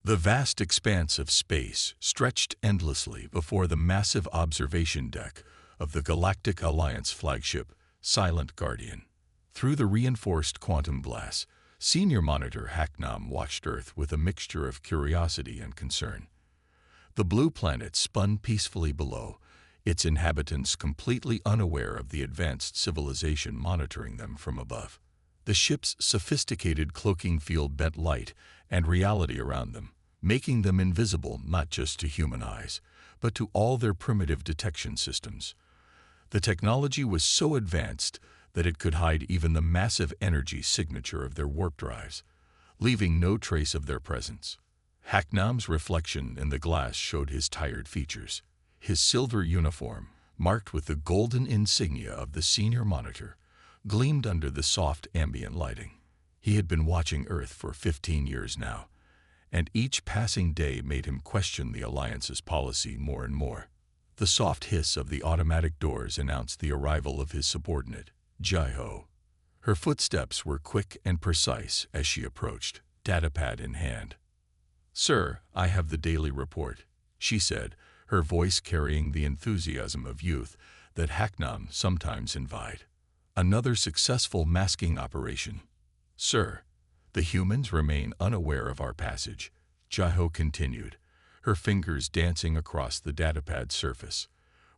The vast expanse of space stretched endlessly before the massive observation deck of the Galactic Alliance flagship, Silent Guardian. Through the reinforced quantum glass, Senior Monitor Hacknam watched Earth with a mixture of curiosity and concern. The blue planet spun peacefully below, its inhabitants completely unaware of the advanced civilization monitoring them from above. The ship's sophisticated cloaking field bent light and reality around them, making them invisible not just to human eyes, but to all their primitive detection systems. The technology was so advanced that it could hide even the massive energy signature of their warp drives, leaving no trace of their presence. Hacknam's reflection in the glass showed his tired features. His silver uniform, marked with the golden insignia of the Senior Monitor, gleamed under the soft ambient lighting. He had been watching Earth for 15 years now, and each passing day made him question the Alliance's policy more and more. The soft hiss of the automatic doors announced the arrival of his subordinate, Jai-Ho. Her footsteps were quick and precise as she approached, datapad in hand. "Sir, I have the daily report," she said, her voice carrying the enthusiasm of youth that Hacknam sometimes envied. "Another successful masking operation. Sir, the humans remain unaware of our passage," Jai-Ho continued, her fingers dancing across the datapad surface.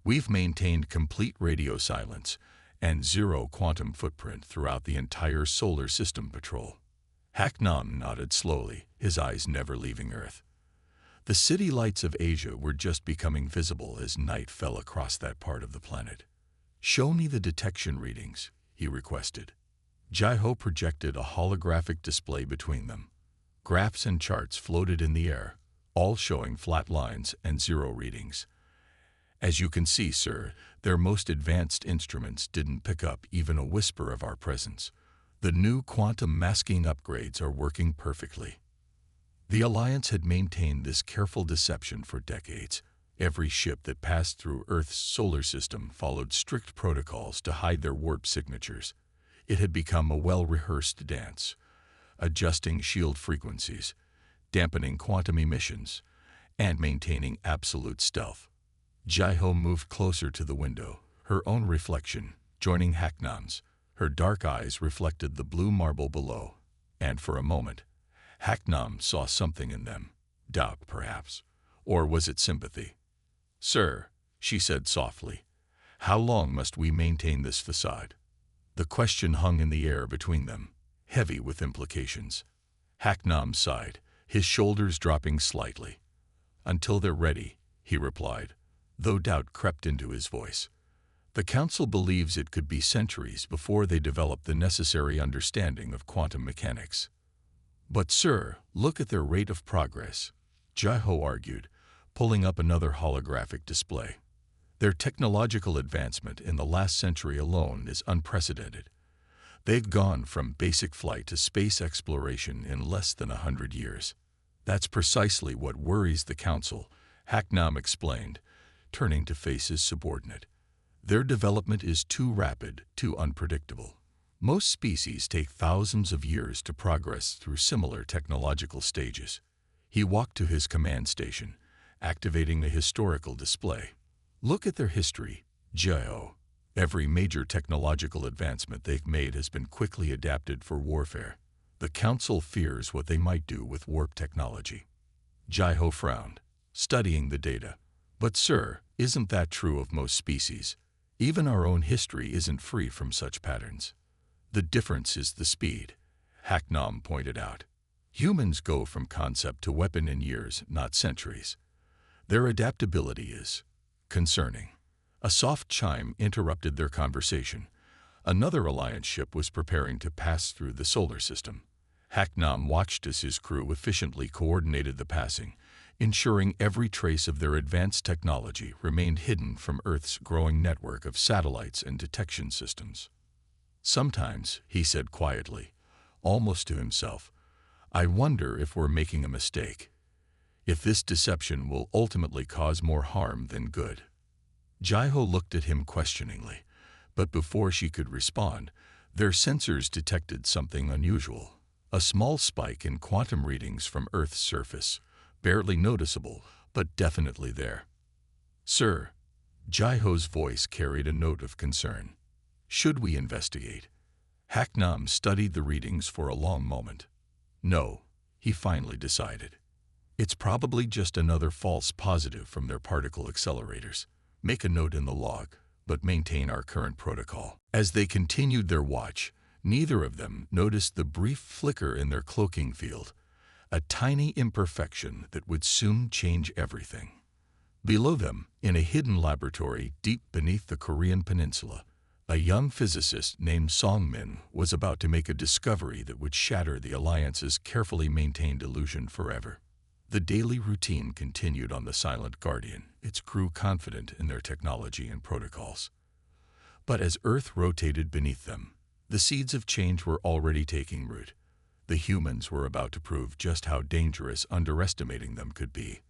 "We've maintained complete radio silence and zero quantum footprint throughout the entire solar system patrol." Hacknam nodded slowly, his eyes never leaving Earth. The city lights of Asia were just becoming visible as night fell across that part of the planet. "Show me the detection readings," he requested. Jai-Ho projected a holographic display between them. Graphs and charts floated in the air, all showing flat lines and zero readings. "As you can see, sir, their most advanced instruments didn't pick up even a whisper of our presence. The new quantum masking upgrades are working perfectly." The Alliance had maintained this careful deception for decades. Every ship that passed through Earth's solar system followed strict protocols to hide their warp signatures. It had become a well-rehearsed dance, adjusting shield frequencies, dampening quantum emissions, and maintaining absolute stealth. Jai-Ho moved closer to the window, her own reflection joining Hacknam's. Her dark eyes reflected the blue marble below, and for a moment, Hacknam saw something in them. Doubt, perhaps. Or was it sympathy? "Sir," she said softly, "how long must we maintain this facade?" The question hung in the air between them, heavy with implications. Hacknam sighed, his shoulders dropping slightly. "Until they're ready," he replied, though doubt crept into his voice. "The Council believes it could be centuries before they develop the necessary understanding of quantum mechanics." "But sir, look at their rate of progress," Jai-Ho argued, pulling up another holographic display. "Their technological advancement in the last century alone is unprecedented. They've gone from basic flight to space exploration in less than 100 years. That's precisely what worries the Council," Hacknam explained, turning to face his subordinate. "Their development is too rapid, too unpredictable. Most species take thousands of years to progress through similar technological stages." He walked to his command station, activating the historical display. "Look at their history, Jai-Ho. Every major technological advancement they've made has been quickly adapted for warfare. The Council fears what they might do with warp technology." Jai-Ho frowned, studying the data. "But sir, isn't that true of most species? Even our own history isn't free from such patterns." "The difference is the speed," Hacknam pointed out. "Humans go from concept to weapon in years, not centuries. Their adaptability is concerning." A soft chime interrupted their conversation. Another Alliance ship was preparing to pass through the solar system. Hacknam watched as his crew efficiently coordinated the passing, ensuring every trace of their advanced technology remained hidden from Earth's growing network of satellites and detection systems. "Sometimes," he said quietly, almost to himself, "I wonder if we're making a mistake. If this deception will ultimately cause more harm than good." Jai-Ho looked at him questioningly, but before she could respond, their sensors detected something unusual. A small spike in quantum readings from Earth's surface, barely noticeable, but definitely there. "Sir," Jaiho's voice carried a note of concern. "Should we investigate?" Haknam studied the readings for a long moment. "No," he finally decided. "It's probably just another false positive from their particle accelerators. Make a note in the log, but maintain our current protocol." As they continued their watch, neither of them noticed the brief flicker in their cloaking field, a tiny imperfection that would soon change everything. Below them, in a hidden laboratory deep beneath the Korean peninsula, a young physicist named Song-min was about to make a discovery that would shatter the Alliance's carefully maintained illusion forever. The daily routine continued on the Silent Guardian, its crew confident in their technology and protocols. But as Earth rotated beneath them, the seeds of change were already taking root. The humans were about to prove just how dangerous underestimating them could be.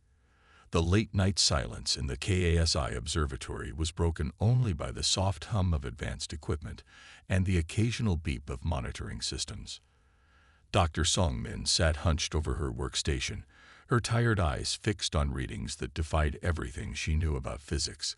The late-night silence in the KASI observatory was broken only by the soft hum of advanced equipment and the occasional beep of monitoring systems. Dr. Song-min sat hunched over her workstation, her tired eyes fixed on readings that defied everything she knew about physics.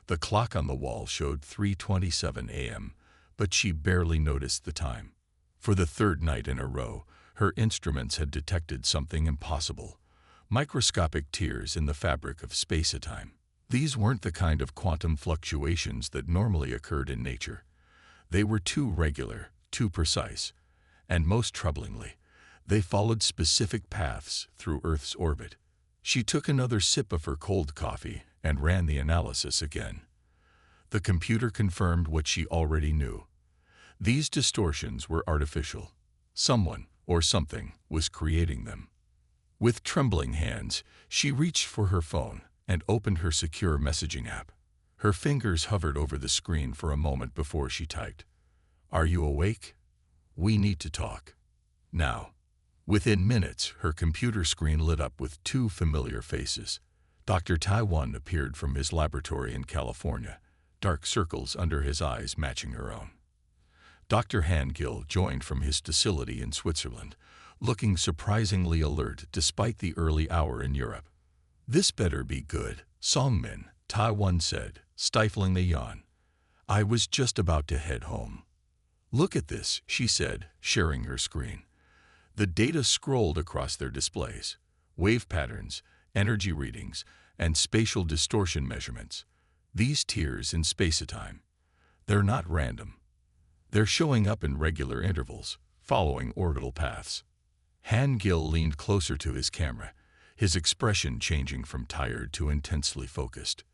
The clock on the wall showed 3:27 a.m., but she barely noticed the time. For the third night in a row, her instruments had detected something impossible: microscopic tears in the fabric of space-time. These weren't the kind of quantum fluctuations that normally occurred in nature. They were too regular, too precise, and most troublingly, they followed specific paths through Earth's orbit. She took another sip of her cold coffee and ran the analysis again. The computer confirmed what she already knew. These distortions were artificial. Someone, or something, was creating them. With trembling hands, she reached for her phone and opened her secure messaging app. Her fingers hovered over the screen for a moment before she typed, "Are you awake? We need to talk. Now." Within minutes, her computer screen lit up with two familiar faces. Dr. Taiwan appeared from his laboratory in California, dark circles under his eyes matching her own. Dr. Han-gil joined from his facility in Switzerland, looking surprisingly alert despite the early hour in Europe. "This better be good," Song-min, Taiwan said, stifling a yawn. "I was just about to head home." "Look at this," she said, sharing her screen. The data scrolled across their displays: wave patterns, energy readings, and spatial distortion measurements. These tiers in space-time. They're not random. They're showing up in regular intervals, following orbital paths. Han-gil leaned closer to his camera, his expression changing from tired to intensely focused.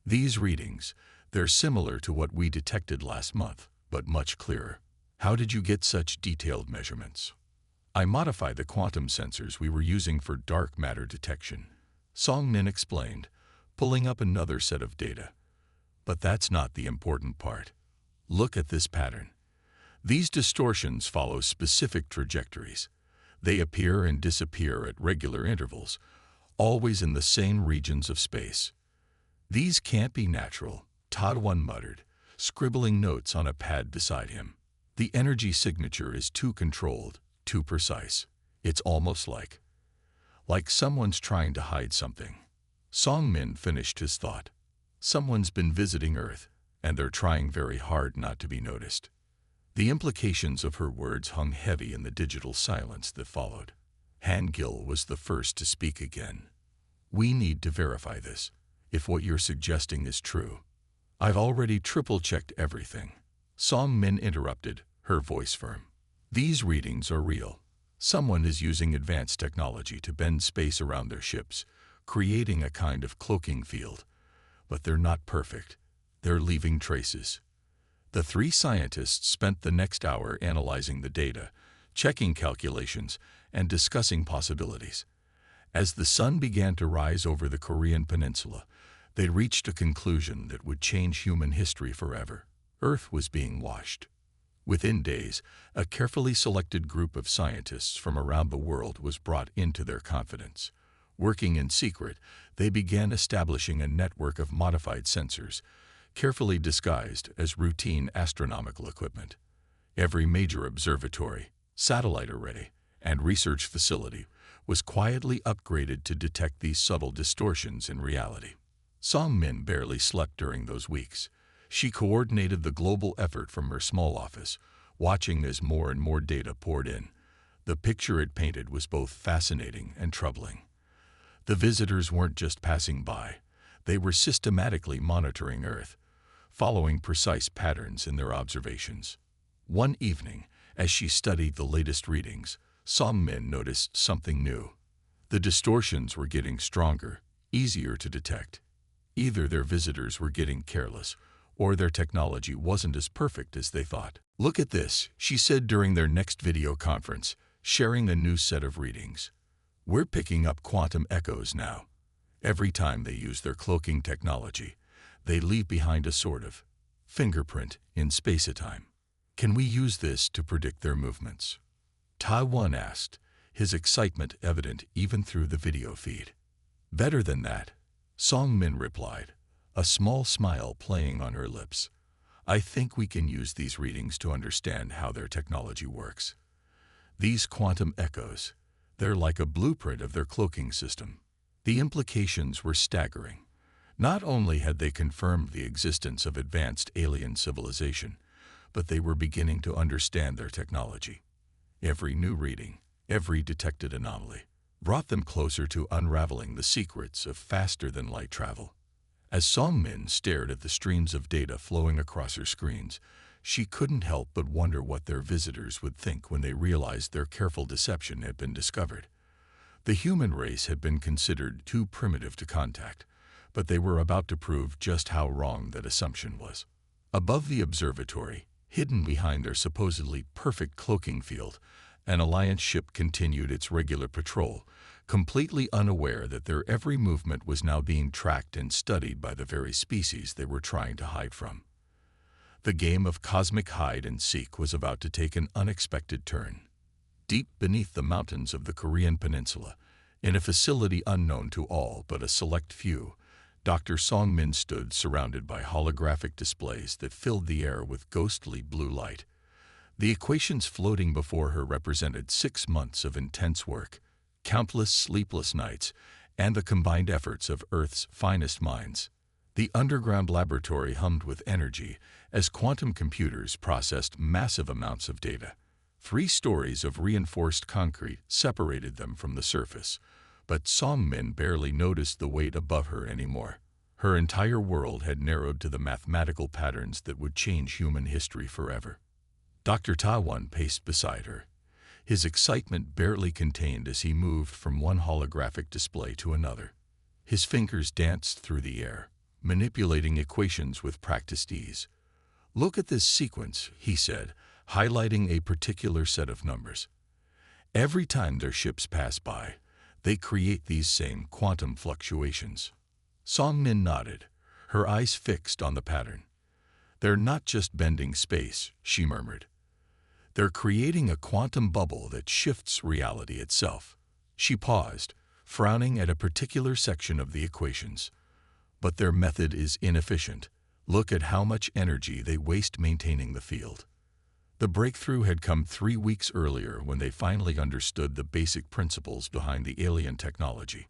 "These readings, they're similar to what we detected last month, but much clearer." "How did you get such detailed measurements?" "I modified the quantum sensors we were using for dark matter detection," Song-min explained, pulling up another set of data. "But that's not the important part. Look at this pattern. These distortions follow specific trajectories. They appear and disappear at regular intervals, always in the same regions of space." "These can't be natural," Taiwan muttered, scribbling notes on a pad beside him. "The energy signature is too controlled, too precise. It's almost like someone's trying to hide something." Song-min finished his thought. "Someone's been visiting Earth, and they're trying very hard not to be noticed." The implications of her words hung heavy in the digital silence that followed. Han-gil was the first to speak again. "We need to verify this, if what you're suggesting is true." "I've already triple-checked everything," Song-min interrupted, her voice firm. "These readings are real. Someone is using advanced technology to bend space around their ships, creating a kind of cloaking field. But they're not perfect. They're leaving traces." The three scientists spent the next hour analyzing the data, checking calculations, and discussing possibilities. As the sun began to rise over the Korean peninsula, they reached a conclusion that would change human history forever. Earth was being washed. Within days, a carefully selected group of scientists from around the world was brought into their confidence. Working in secret, they began establishing a network of modified sensors, carefully disguised as routine astronomical equipment. Every major observatory, satellite array, and research facility was quietly upgraded to detect these subtle distortions in reality. Song Min barely slept during those weeks. She coordinated the global effort from her small office, watching as more and more data poured in. The picture it painted was both fascinating and troubling. The visitors weren't just passing by. They were systematically monitoring Earth, following precise patterns in their observations. One evening, as she studied the latest readings, Song Min noticed something new. The distortions were getting stronger, easier to detect. Either their visitors were getting careless, or their technology wasn't as perfect as they thought. "Look at this," she said during their next video conference, sharing a new set of readings. "We're picking up quantum echoes now. Every time they use their cloaking technology, they leave behind a sort of fingerprint in space-time. Can we use this to predict their movements?" Taiwan asked, his excitement evident even through the video feed. "Better than that," Song Min replied, a small smile playing on her lips. "I think we can use these readings to understand how their technology works. These quantum echoes, they're like a blueprint of their cloaking system." The implications were staggering. Not only had they confirmed the existence of advanced alien civilization, but they were beginning to understand their technology. Every new reading, every detected anomaly, brought them closer to unraveling the secrets of faster-than-light travel. As Song Min stared at the streams of data flowing across her screens, she couldn't help but wonder what their visitors would think when they realized their careful deception had been discovered. The human race had been considered too primitive to contact, but they were about to prove just how wrong that assumption was. Above the observatory, hidden behind their supposedly perfect cloaking field, an Alliance ship continued its regular patrol, completely unaware that their every movement was now being tracked and studied by the very species they were trying to hide from. The game of cosmic hide-and-seek was about to take an unexpected turn. Deep beneath the mountains of the Korean peninsula, in a facility unknown to all but a select few, Dr. Song Min stood surrounded by holographic displays that filled the air with ghostly blue light. The equations floating before her represented 6 months of intense work, countless sleepless nights, and the combined efforts of Earth's finest minds. The underground laboratory hummed with energy as quantum computers processed massive amounts of data. 3 stories of reinforced concrete separated them from the surface, but Song Min barely noticed the weight above her anymore. Her entire world had narrowed to the mathematical patterns that would change human history forever. Dr. Taiwan paced beside her, his excitement barely contained as he moved from one holographic display to another. His fingers danced through the air, manipulating equations with practiced ease. "Look at this sequence," he said, highlighting a particular set of numbers. "Every time their ships pass by, they create these same quantum fluctuations." Song Min nodded, her eyes fixed on the pattern. "They're not just bending space," she murmured. "They're creating a quantum bubble that shifts reality itself." She paused, frowning at a particular section of the equations. "But their method is inefficient. Look at how much energy they waste maintaining the field." The breakthrough had come 3 weeks earlier when they finally understood the basic principles behind the alien technology.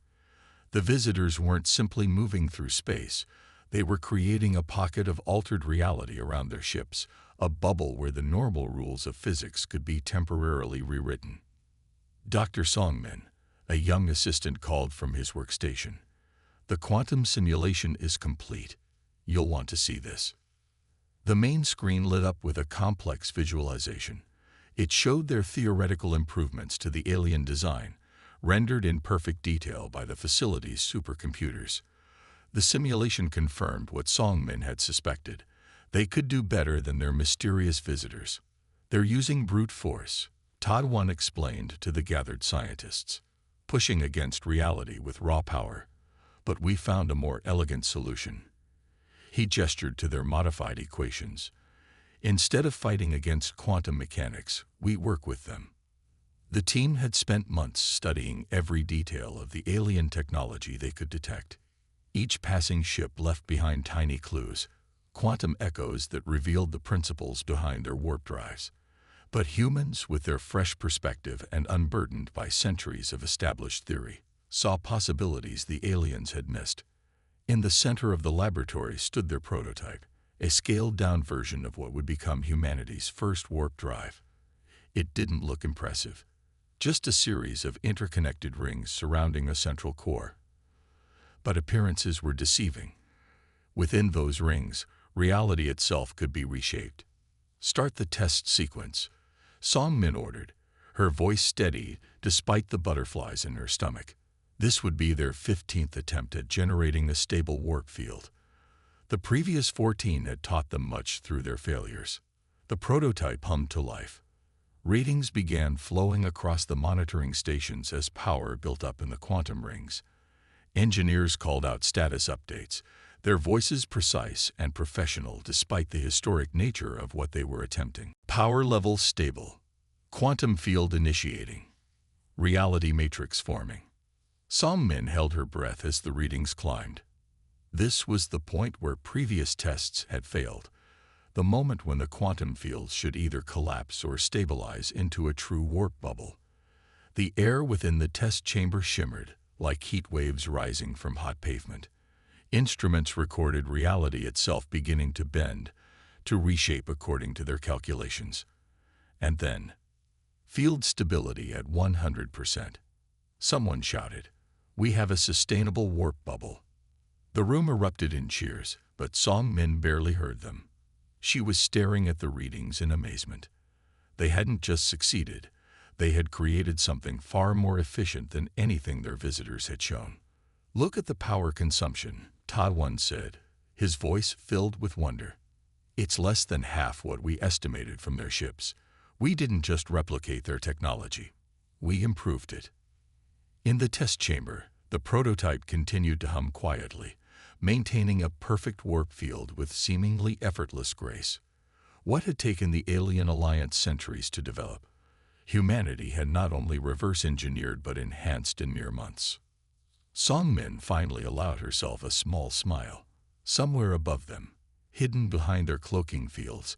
The visitors weren't simply moving through space. They were creating a pocket of altered reality around their ships, a bubble where the normal rules of physics could be temporarily rewritten. Dr. Song Min, a young assistant, called from his workstation. "The quantum simulation is complete. You'll want to see this." The main screen lit up with a complex visualization. It showed their theoretical improvements to the alien design, rendered in perfect detail by the facility's supercomputers. The simulation confirmed what Song Min had suspected. They could do better than their mysterious visitors. "They're using brute force," Taiwan explained to the gathered scientists, "pushing against reality with raw power. But we found a more elegant solution." He gestured to their modified equations. "Instead of fighting against quantum mechanics, we work with them." The team had spent months studying every detail of the alien technology they could detect. Each passing ship left behind tiny clues, quantum echoes that revealed the principles behind their warp drives. But humans, with their fresh perspective and unburdened by centuries of established theory, saw possibilities the aliens had missed. In the center of the laboratory stood their prototype, a scaled-down version of what would become humanity's first warp drive. It didn't look impressive, just a series of interconnected rings surrounding a central core. But appearances were deceiving. Within those rings, reality itself could be reshaped. "Start the test sequence," Song Min ordered, her voice steady despite the butterflies in her stomach. This would be their 15th attempt at generating a stable warp field. The previous 14 had taught them much through their failures. The prototype hummed to life. Readings began flowing across the monitoring stations as power built up in the quantum rings. Engineers called out status updates, their voices precise and professional despite the historic nature of what they were attempting. Power level stable. Quantum field initiating. Reality matrix forming. Song Min held her breath as the readings climbed. This was the point where previous tests had failed, the moment when the quantum fields should either collapse or stabilize into a true warp bubble. The air within the test chamber shimmered, like heat waves rising from hot pavement. Instruments recorded reality itself beginning to bend, to reshape according to their calculations. And then, field stability at 100%. Someone shouted, "We have a sustainable warp bubble." The room erupted in cheers, but Song Min barely heard them. She was staring at the readings in amazement. They hadn't just succeeded, they had created something far more efficient than anything their visitors had shown. "Look at the power consumption," Ta Wan said, his voice filled with wonder. "It's less than half what we estimated from their ships. We didn't just replicate their technology, we improved it." In the test chamber, the prototype continued to hum quietly, maintaining a perfect warp field with seemingly effortless grace. What had taken the Alien Alliance centuries to develop, humanity had not only reverse-engineered but enhanced in mere months. Song Min finally allowed herself a small smile. Somewhere above them, hidden behind their cloaking fields,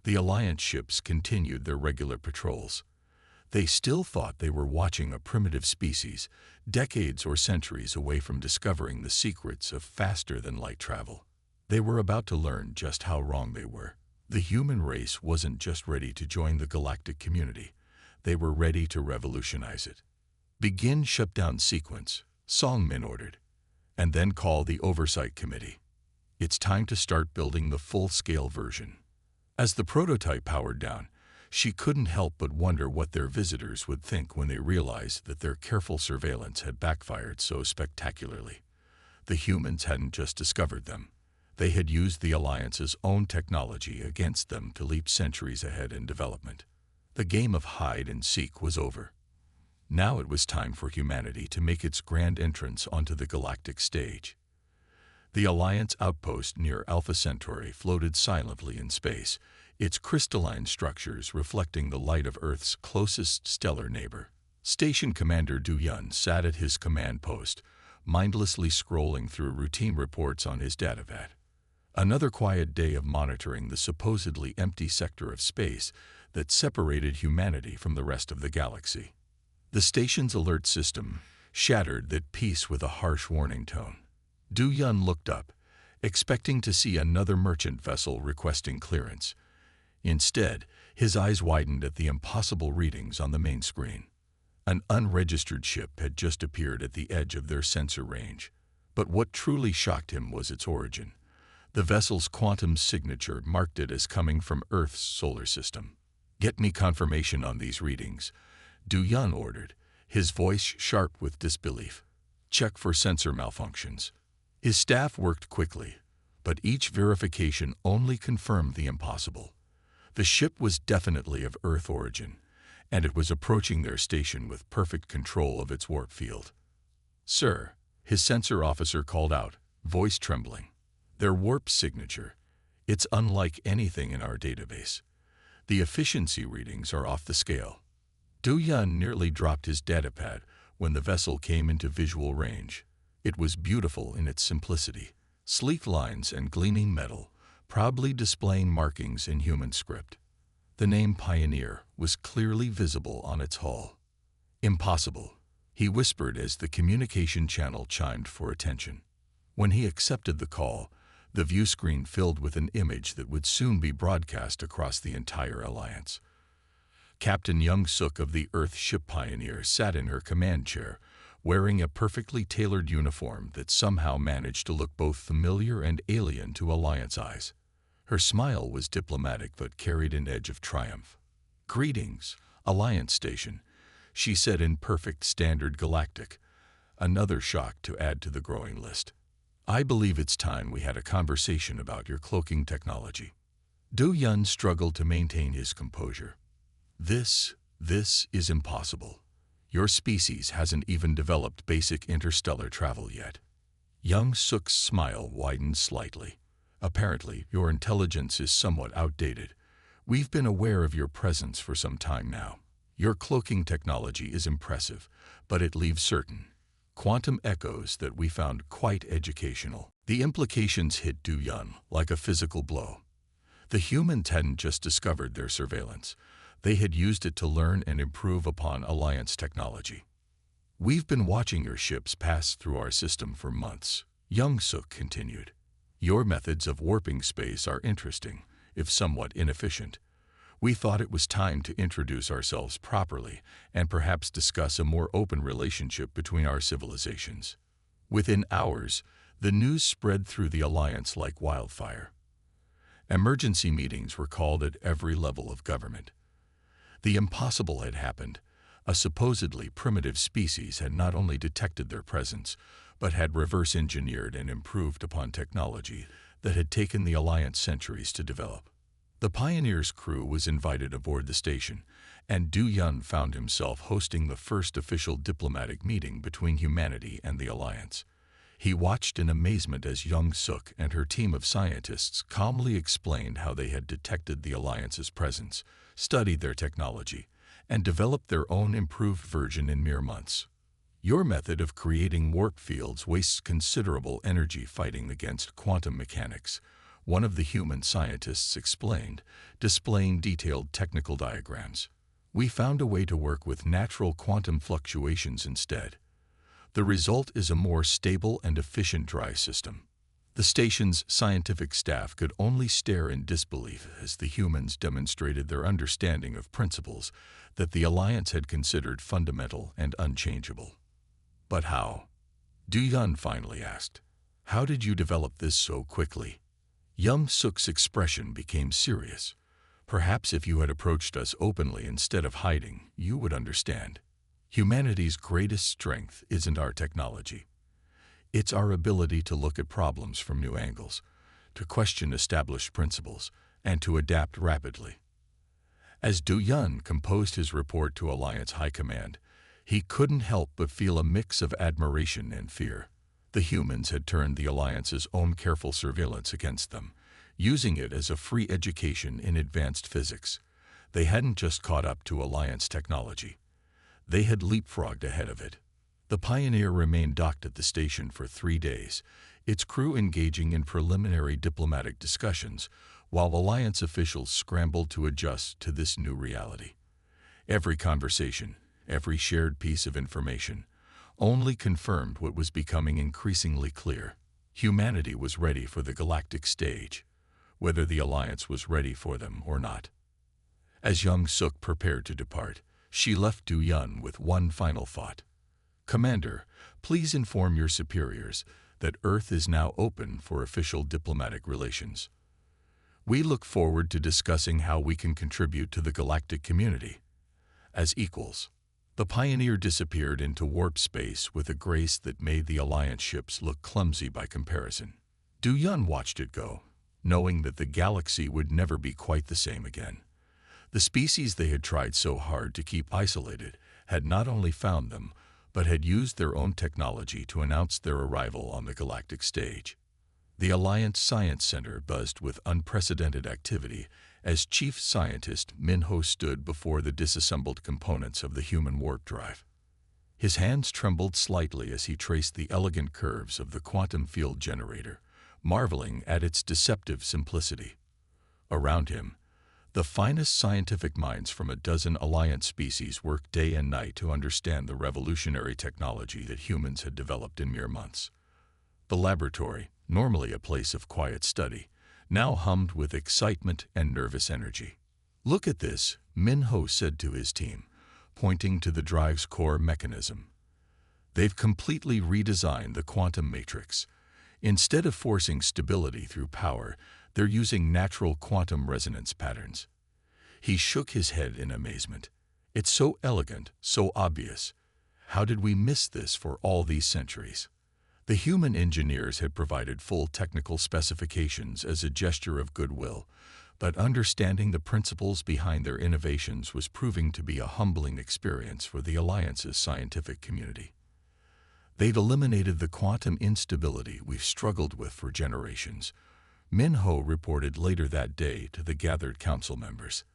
the Alliance ships continued their regular patrols. They still thought they were watching a primitive species, decades or centuries away from discovering the secrets of faster-than-light travel. They were about to learn just how wrong they were. The human race wasn't just ready to join the galactic community, they were ready to revolutionize it. "Begin shutdown sequence," Song Min ordered, "and then call the Oversight Committee. It's time to start building the full-scale version." As the prototype powered down, she couldn't help but wonder what their visitors would think when they realized that their careful surveillance had backfired so spectacularly. The humans hadn't just discovered them. They had used the Alliance's own technology against them to leap centuries ahead in development. The game of hide and seek was over. Now it was time for humanity to make its grand entrance onto the galactic stage. The Alliance outpost near Alpha Centauri floated silently in space, its crystalline structures reflecting the light of Earth's closest stellar neighbor. Station Commander Du Yun sat at his command post, mindlessly scrolling through routine reports on his datapad. Another quiet day of monitoring the supposedly empty sector of space that separated humanity from the rest of the galaxy. The station's alert system shattered that peace with a harsh warning tone. Du Yun looked up, expecting to see another merchant vessel requesting clearance. Instead, his eyes widened at the impossible readings on the main screen. An unregistered ship had just appeared at the edge of their sensor range. But what truly shocked him was its origin. The vessel's quantum signature marked it as coming from Earth's solar system. "Get me confirmation on these readings," Du Yun ordered, his voice sharp with disbelief. "Check for sensor malfunctions." His staff worked quickly, but each verification only confirmed the impossible. The ship was definitely of Earth origin, and it was approaching their station with perfect control of its warp field. "Sir," his sensor officer called out, voice trembling. "Their warp signature. It's unlike anything in our database. The efficiency readings are off the scale." Du Yun nearly dropped his datapad when the vessel came into visual range. It was beautiful in its simplicity, sleek lines and gleaming metal, proudly displaying markings in human script. The name Pioneer was clearly visible on its hull. "Impossible," he whispered as the communication channel chimed for attention. When he accepted the call, the view screen filled with an image that would soon be broadcast across the entire alliance. Captain Young Suk of the Earthship Pioneer sat in her command chair, wearing a perfectly tailored uniform that somehow managed to look both familiar and alien to Alliance eyes. Her smile was diplomatic but carried an edge of triumph. "Greetings, Alliance Station," she said in perfect standard Galactic, another shock to add to the growing list. "I believe it's time we had a conversation about your cloaking technology." Du Yun struggled to maintain his composure. This is impossible. Your species hasn't even developed basic interstellar travel yet." Young Suk's smile widened slightly. "Apparently, your intelligence is somewhat outdated. We've been aware of your presence for some time now. Your cloaking technology is impressive, but it leaves certain quantum echoes that we found quite educational." The implications hit Du Yun like a physical blow. The humans hadn't just discovered their surveillance. They had used it to learn and improve upon Alliance technology. "We've been watching your ships pass through our system for months," Young Suk continued. "Your methods of warping space are interesting, if somewhat inefficient. We thought it was time to introduce ourselves properly and perhaps discuss a more open relationship between our civilizations." Within hours, the news spread through the Alliance like wildfire. Emergency meetings were called at every level of government. The impossible had happened. A supposedly primitive species had not only detected their presence, but had reverse-engineered and improved upon technology that had taken the Alliance centuries to develop. The Pioneer's crew was invited aboard the station, and Du Yun found himself hosting the first official diplomatic meeting between humanity and the Alliance. He watched in amazement as Young Suk and her team of scientists calmly explained how they had detected the Alliance's presence, studied their technology, and developed their own improved version in mere months. "Your method of creating warp fields wastes considerable energy fighting against quantum mechanics," one of the human scientists explained, displaying detailed technical diagrams. "We found a way to work with natural quantum fluctuations instead. The result is a more stable and efficient drive system." The station's scientific staff could only stare in disbelief as the humans demonstrated their understanding of principles that the Alliance had considered fundamental and unchangeable. "But how?" Du Yun finally asked. "How did you develop this so quickly?" Young Suk's expression became serious. "Perhaps if you had approached us openly instead of hiding, you would understand. Humanity's greatest strength isn't our technology. It's our ability to look at problems from new angles, to question established principles, and to adapt rapidly." As Du Yun composed his report to Alliance High Command, he couldn't help but feel a mix of admiration and fear. The humans had turned the Alliance's own careful surveillance against them, using it as a free education in advanced physics. They hadn't just caught up to Alliance technology. They had leapfrogged ahead of it. The Pioneer remained docked at the station for 3 days, its crew engaging in preliminary diplomatic discussions, while Alliance officials scrambled to adjust to this new reality. Every conversation, every shared piece of information, only confirmed what was becoming increasingly clear. Humanity was ready for the galactic stage, whether the Alliance was ready for them or not. As Young Suk prepared to depart, she left Du Yun with one final thought. "Commander, please inform your superiors that Earth is now open for official diplomatic relations. We look forward to discussing how we can contribute to the galactic community as equals." The Pioneer disappeared into warp space with a grace that made the Alliance ships look clumsy by comparison. Du Yun watched it go, knowing that the galaxy would never be quite the same again. The species they had tried so hard to keep isolated had not only found them, but had used their own technology to announce their arrival on the galactic stage. The Alliance Science Center buzzed with unprecedented activity as Chief Scientist Minho stood before the disassembled components of the human warp drive. His hands trembled slightly as he traced the elegant curves of the quantum field generator, marveling at its deceptive simplicity. Around him, The finest scientific minds from a dozen Alliance species worked day and night to understand the revolutionary technology that humans had developed in mere months. The laboratory, normally a place of quiet study, now hummed with excitement and nervous energy. "Look at this," Min-Ho said to his team, pointing to the drive's core mechanism. "They've completely redesigned the quantum matrix. Instead of forcing stability through power, they're using natural quantum resonance patterns." He shook his head in amazement. "It's so elegant, so obvious. How did we miss this for all these centuries?" The human engineers had provided full technical specifications as a gesture of goodwill, but understanding the principles behind their innovations was proving to be a humbling experience for the Alliance's scientific community. "They've eliminated the quantum instability we've struggled with for generations," Min-Ho reported later that day to the gathered council members.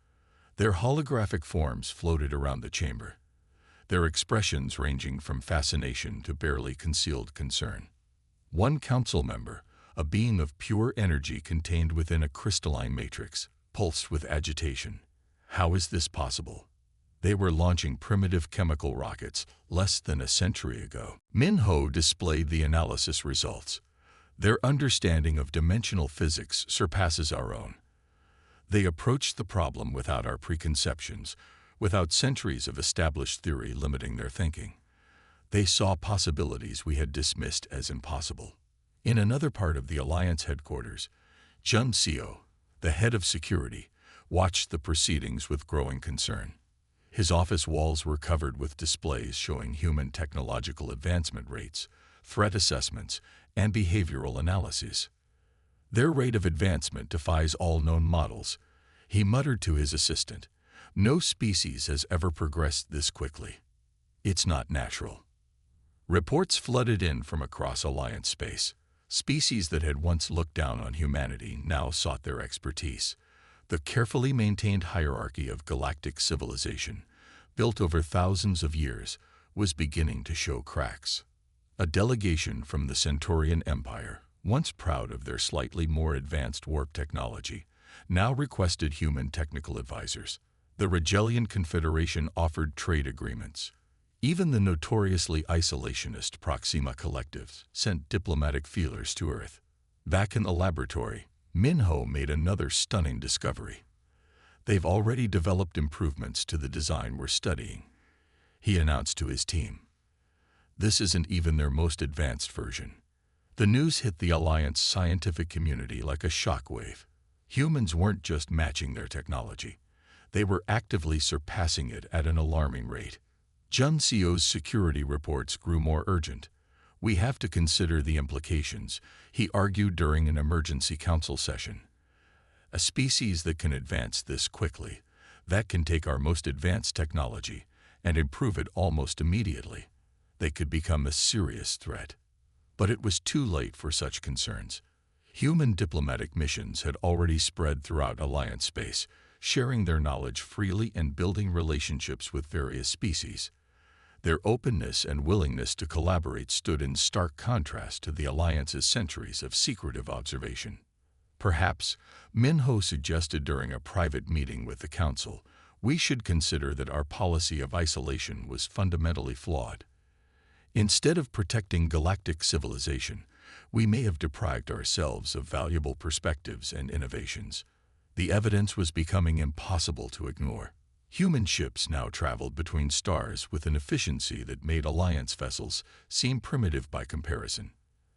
Their holographic forms floated around the chamber, their expressions ranging from fascination to barely concealed concern. One council member, a being of pure energy contained within a crystalline matrix, pulsed with agitation. "How is this possible? They were launching primitive chemical rockets less than a century ago." Min-Ho displayed the analysis results. "Their understanding of dimensional physics surpasses our own. They approached the problem without our preconceptions, without centuries of established theory limiting their thinking. They saw possibilities we had dismissed as impossible." In another part of the Alliance headquarters, Jun Seo, the head of security, watched the proceedings with growing concern. His office walls were covered with displays showing human technological advancement rates, threat assessments, and behavioral analyses. "Their rate of advancement defies all known models," he muttered to his assistant. "No species has ever progressed this quickly. It's not natural." Reports flooded in from across Alliance space. Species that had once looked down on humanity now sought their expertise. The carefully maintained hierarchy of galactic civilization, built over thousands of years, was beginning to show cracks. A delegation from the Centaurian Empire, once proud of their slightly more advanced warp technology, now requested human technical advisors. The Regelian Confederation offered trade agreements. Even the notoriously isolationist Proxima collectives sent diplomatic feelers to Earth. Back in the laboratory, Min-Ho made another stunning discovery. "They've already developed improvements to the design we're studying," he announced to his team. "This isn't even their most advanced version." The news hit the Alliance scientific community like a shockwave. Humans weren't just matching their technology. They were actively surpassing it at an alarming rate. Jun Seo's security reports grew more urgent. "We have to consider the implications," he argued during an emergency council session. "A species that can advance this quickly, that can take our most advanced technology and improve it almost immediately. They could become a serious threat." But it was too late for such concerns. Human diplomatic missions had already spread throughout Alliance space, sharing their knowledge freely and building relationships with various species. Their openness and willingness to collaborate stood in stark contrast to the Alliance's centuries of secretive observation. Perhaps, Min-Ho suggested during a private meeting with the Council, we should consider that our policy of isolation was fundamentally flawed. Instead of protecting galactic civilization, we may have deprived ourselves of valuable perspectives and innovations. The evidence was becoming impossible to ignore. Human ships now traveled between stars with an efficiency that made Alliance vessels seem primitive by comparison.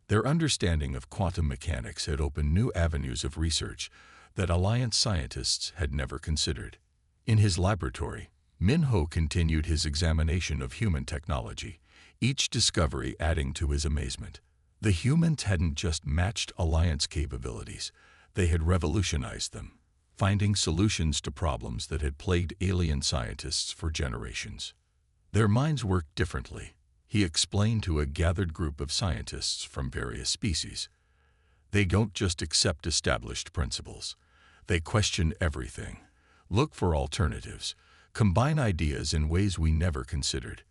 Their understanding of quantum mechanics had opened new avenues of research that Alliance scientists had never considered. In his laboratory, Min-Ho continued his examination of human technology, each discovery adding to his amazement. The humans hadn't just matched Alliance capabilities, they had revolutionized them, finding solutions to problems that had plagued alien scientists for generations. Their minds worked differently, he explained to a gathered group of scientists from various species. They don't just accept established principles. They question everything, look for alternatives, combine ideas in ways we never considered.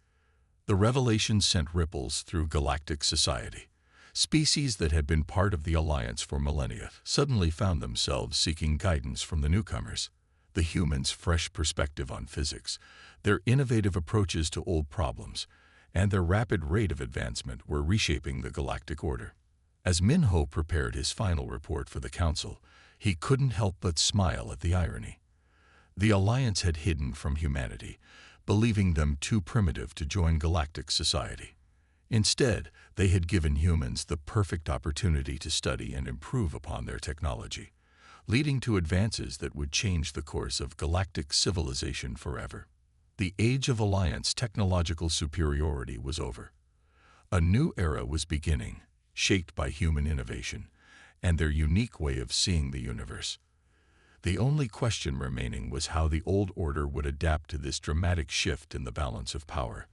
The revelation sent ripples through galactic society. Species that had been part of the Alliance for millennia suddenly found themselves seeking guidance from the newcomers. The humans' fresh perspective on physics, their innovative approaches to old problems, and their rapid rate of advancement were reshaping the galactic order. As Minho prepared his final report for the Council, he couldn't help but smile at the irony. The Alliance had hidden from humanity, believing them too primitive to join galactic society. Instead, they had given humans the perfect opportunity to study and improve upon their technology, leading to advances that would change the course of galactic civilization forever. The age of Alliance technological superiority was over. A new era was beginning, shaped by human innovation and their unique way of seeing the universe. The only question remaining was how the old order would adapt to this dramatic shift in the balance of power.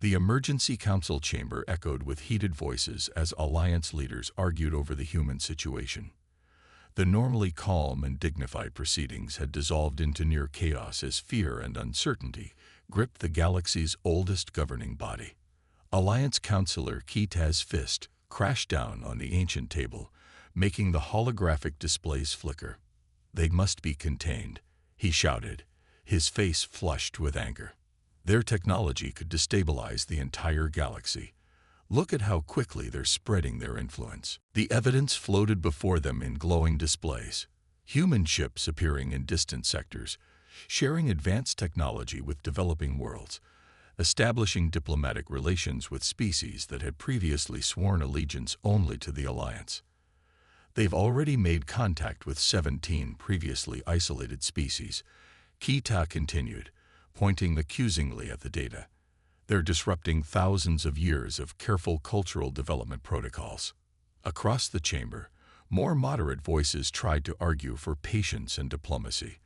The emergency council chamber echoed with heated voices as Alliance leaders argued over the human situation. The normally calm and dignified proceedings had dissolved into near chaos as fear and uncertainty gripped the galaxy's oldest governing body. Alliance Counselor Kitaz's fist crashed down on the ancient table, making the holographic displays flicker. "They must be contained," he shouted, his face flushed with anger. Their technology could destabilize the entire galaxy. Look at how quickly they're spreading their influence. The evidence floated before them in glowing displays. Human ships appearing in distant sectors, sharing advanced technology with developing worlds, establishing diplomatic relations with species that had previously sworn allegiance only to the Alliance. They've already made contact with 17 previously isolated species, Kita continued, pointing accusingly at the data. They're disrupting thousands of years of careful cultural development protocols. Across the chamber, more moderate voices tried to argue for patience and diplomacy,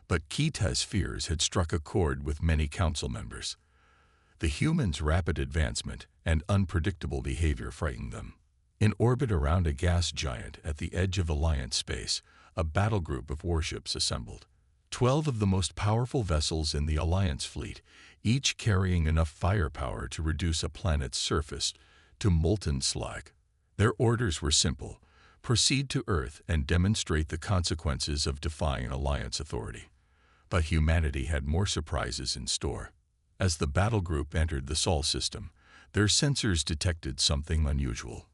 but Kita's fears had struck a chord with many council members. The humans' rapid advancement and unpredictable behavior frightened them. In orbit around a gas giant at the edge of Alliance space, a battle group of warships assembled. 12 of the most powerful vessels in the Alliance fleet, each carrying enough firepower to reduce a planet's surface to molten slag. Their orders were simple: proceed to Earth and demonstrate the consequences of defying Alliance authority. But humanity had more surprises in store. As the battle group entered the Sol system, their sensors detected something unusual.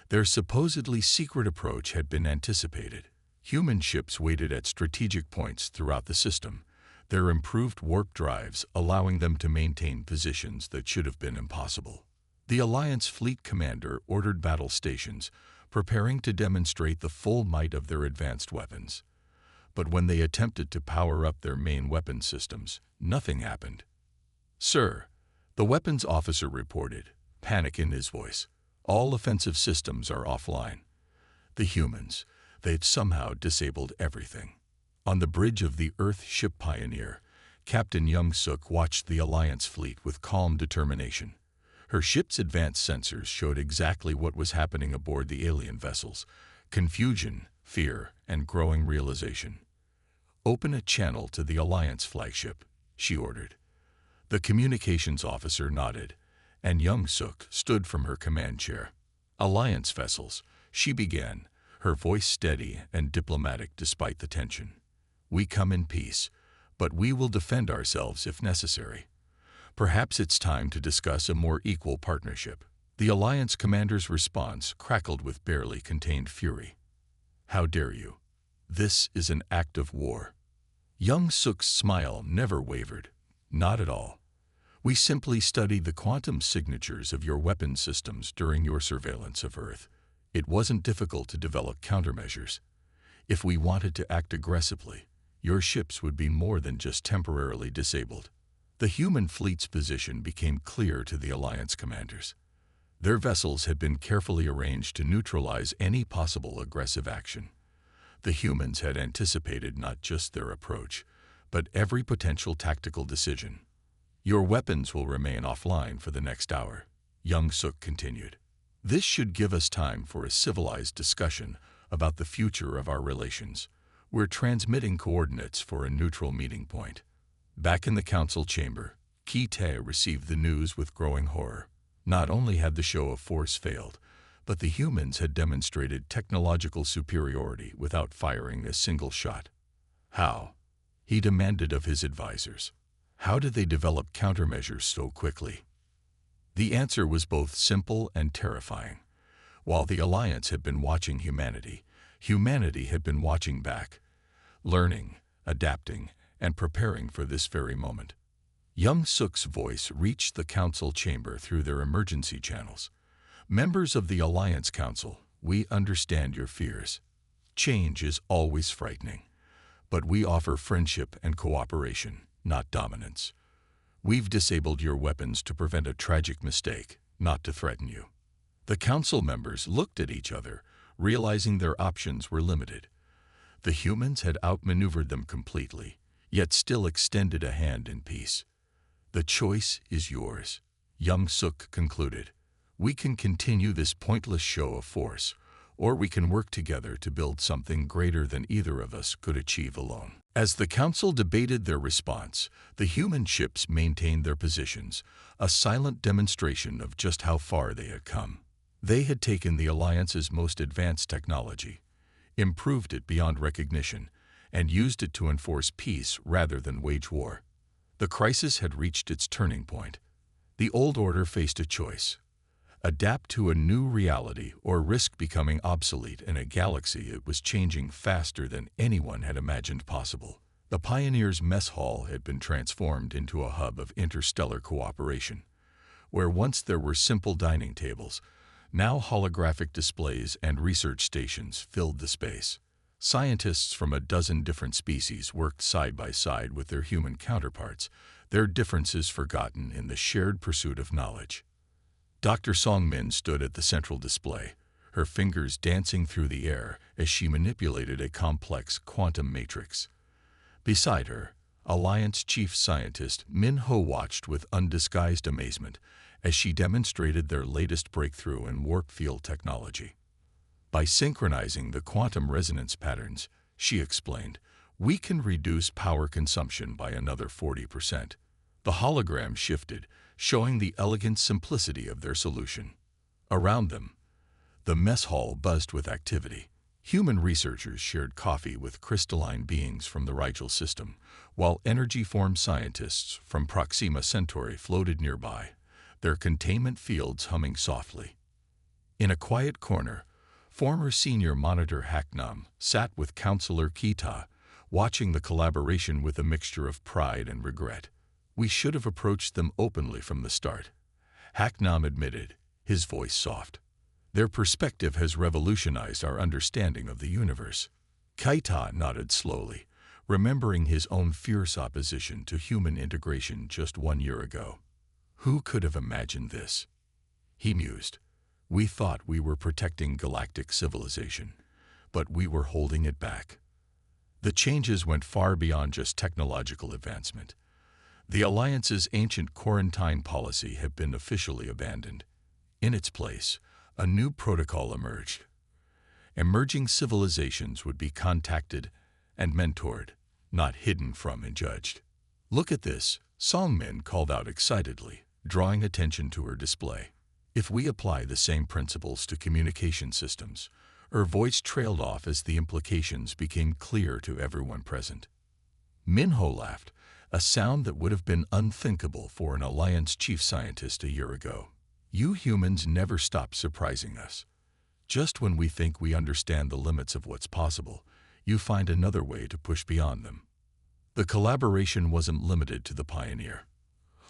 Their supposedly secret approach had been anticipated. Human ships waited at strategic points throughout the system, their improved warp drives allowing them to maintain positions that should have been impossible. The Alliance fleet commander ordered battle stations, preparing to demonstrate the full might of their advanced weapons. But when they attempted to power up their main weapon systems, nothing happened. "Sir," the weapons officer reported, panic in his voice. "All offensive systems are offline." The humans, they'd somehow disabled everything. On the bridge of the Earth ship Pioneer, Captain Young-suk watched the Alliance fleet with calm determination. Her ship's advanced sensors showed exactly what was happening aboard the alien vessels: confusion, fear, and growing realization. "Open a channel to the Alliance flagship," she ordered. The communications officer nodded, and Young-suk stood from her command chair. "Alliance vessels," she began, her voice steady and diplomatic despite the tension. "We come in peace, but we will defend ourselves if necessary. Perhaps it's time to discuss a more equal partnership." The Alliance commander's response crackled with barely contained fury. "How dare you? This is an act of war." Young-suk's smile never wavered. "Not at all. We simply studied the quantum signatures of your weapon systems during your surveillance of Earth. It wasn't difficult to develop countermeasures. If we wanted to act aggressively, your ships would be more than just temporarily disabled." The human fleet's position became clear to the Alliance commanders. Their vessels had been carefully arranged to neutralize any possible aggressive action. The humans had anticipated not just their approach, but every potential tactical decision. "Your weapons will remain offline for the next hour," Young-suk continued. "This should give us time for a civilized discussion about the future of our relations. We're transmitting coordinates for a neutral meeting point." Back in the council chamber, Ki-tae received the news with growing horror. Not only had the show of force failed, but the humans had demonstrated technological superiority without firing a single shot. "How? He demanded of his advisors. How did they develop countermeasures so quickly? The answer was both simple and terrifying. While the Alliance had been watching humanity, humanity had been watching back, learning, adapting, and preparing for this very moment. Young Suk's voice reached the council chamber through their emergency channels. Members of the Alliance Council, we understand your fears. Change is always frightening, but we offer friendship and cooperation, not dominance. We've disabled your weapons to prevent a tragic mistake, not to threaten you. The council members looked at each other, realizing their options were limited. The humans had outmaneuvered them completely, yet still extended a hand in peace. The choice is yours, Young Suk concluded. We can continue this pointless show of force, or we can work together to build something greater than either of us could achieve alone. As the council debated their response, the human ships maintained their positions, a silent demonstration of just how far they had come. They had taken the Alliance's most advanced technology, improved it beyond recognition, and used it to enforce peace rather than wage war. The crisis had reached its turning point. The old order faced a choice: adapt to a new reality or risk becoming obsolete in a galaxy that was changing faster than anyone had imagined possible. The Pioneers' mess hall had been transformed into a hub of interstellar cooperation. Where once there were simple dining tables, now holographic displays and research stations filled the space. Scientists from a dozen different species worked side by side with their human counterparts, their differences forgotten in the shared pursuit of knowledge. Dr. Song-min stood at the central display, her fingers dancing through the air as she manipulated a complex quantum matrix. Beside her, Alliance Chief Scientist Min-ho watched with undisguised amazement as she demonstrated their latest breakthrough in warp field technology. By synchronizing the quantum resonance patterns, she explained, we can reduce power consumption by another 40%. The hologram shifted, showing the elegant simplicity of their solution. Around them, the mess hall buzzed with activity. Human researchers shared coffee with crystalline beings from the Rigel system, while energy-formed scientists from Proxima Centauri floated nearby, their containment fields humming softly. In a quiet corner, former senior monitor Haknam sat with Counselor Kita, watching the collaboration with a mixture of pride and regret. We should have approached them openly from the start, Haknam admitted, his voice soft. Their perspective has revolutionized our understanding of the universe. Kaita nodded slowly, remembering his own fierce opposition to human integration just 1 year ago. Who could have imagined this? He mused. We thought we were protecting galactic civilization, but we were holding it back. The changes went far beyond just technological advancement. The Alliance's ancient quarantine policy had been officially abandoned. In its place, a new protocol emerged. Emerging civilizations would be contacted and mentored, not hidden from and judged. Look at this, Song-min called out excitedly, drawing attention to her display. If we apply the same principles to communication systems, her voice trailed off as the implications became clear to everyone present. Min-ho laughed, a sound that would have been unthinkable for an Alliance chief scientist a year ago. You humans never stop surprising us. Just when we think we understand the limits of what's possible, you find another way to push beyond them. The collaboration wasn't limited to the Pioneer.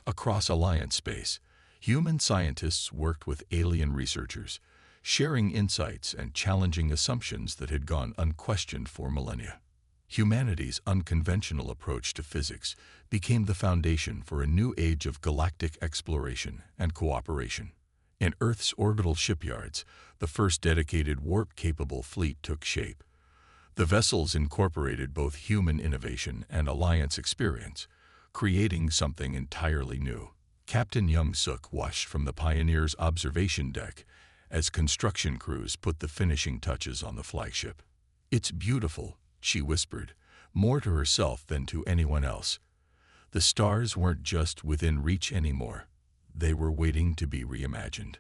Across Alliance space, human scientists worked with alien researchers, sharing insights and challenging assumptions that had gone unquestioned for millennia. Humanity's unconventional approach to physics became the foundation for a new age of galactic exploration and cooperation. In Earth's orbital shipyards, the first dedicated warp-capable fleet took shape. The vessels incorporated both human innovation and Alliance experience, creating something entirely new. Captain Young Suk watched from the Pioneer's observation deck as construction crews put the finishing touches on the flagship. It's beautiful, she whispered, more to herself than to anyone else. The stars weren't just within reach anymore. They were waiting to be reimagined.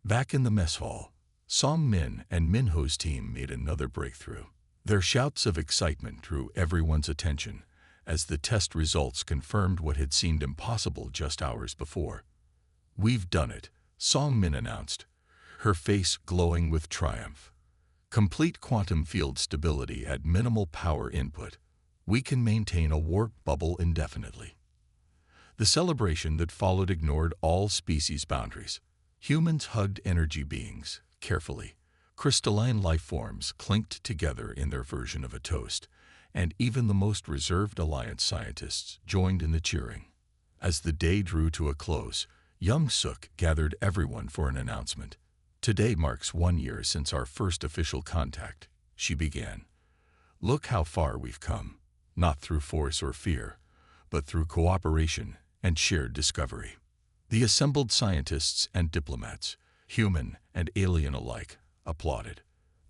Back in the mess hall, Song-min and Min-ho's team made another breakthrough. Their shouts of excitement drew everyone's attention as the test results confirmed what had seemed impossible just hours before. "We've done it," Song Min announced, her face glowing with triumph. "Complete quantum field stability at minimal power input. We can maintain a warp bubble indefinitely." The celebration that followed ignored all species boundaries. Humans hugged energy beings carefully. Crystalline life forms clinked together in their version of a toast, and even the most reserved Alliance scientists joined in the cheering. As the day drew to a close, Young Suk gathered everyone for an announcement. "Today marks 1 year since our first official contact," she began. "Look how far we've come, not through force or fear, but through cooperation and shared discovery." The assembled scientists and diplomats, human and alien alike, applauded.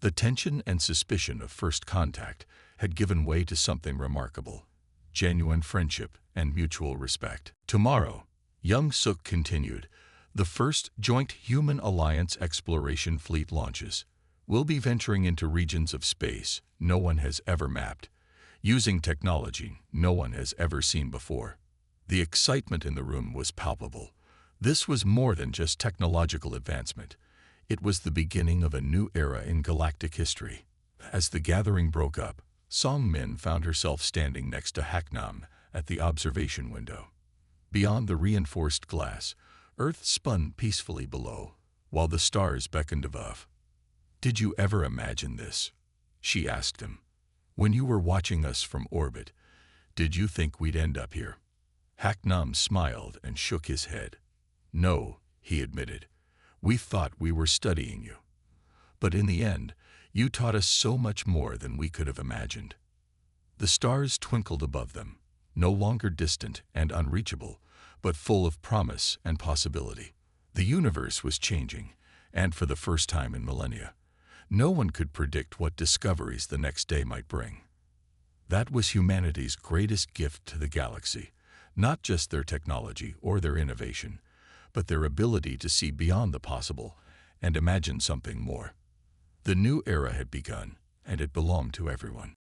The tension and suspicion of first contact had given way to something remarkable: genuine friendship and mutual respect. "Tomorrow," Young Suk continued, "the first joint Human Alliance exploration fleet launches. We'll be venturing into regions of space no one has ever mapped, using technology no one has ever seen before." The excitement in the room was palpable. This was more than just technological advancement. It was the beginning of a new era in galactic history. As the gathering broke up, Song Min found herself standing next to Haknam at the observation window. Beyond the reinforced glass, Earth spun peacefully below, while the stars beckoned above. "Did you ever imagine this?" she asked him. "When you were watching us from orbit, did you think we'd end up here?" Haknam smiled and shook his head. "No," he admitted. "We thought we were studying you. But in the end, you taught us so much more than we could have imagined." The stars twinkled above them, no longer distant and unreachable, but full of promise and possibility. The universe was changing, and for the first time in millennia, no one could predict what discoveries the next day might bring. That was humanity's greatest gift to the galaxy, not just their technology or their innovation, but their ability to see beyond the possible and imagine something more. The new era had begun, and it belonged to everyone.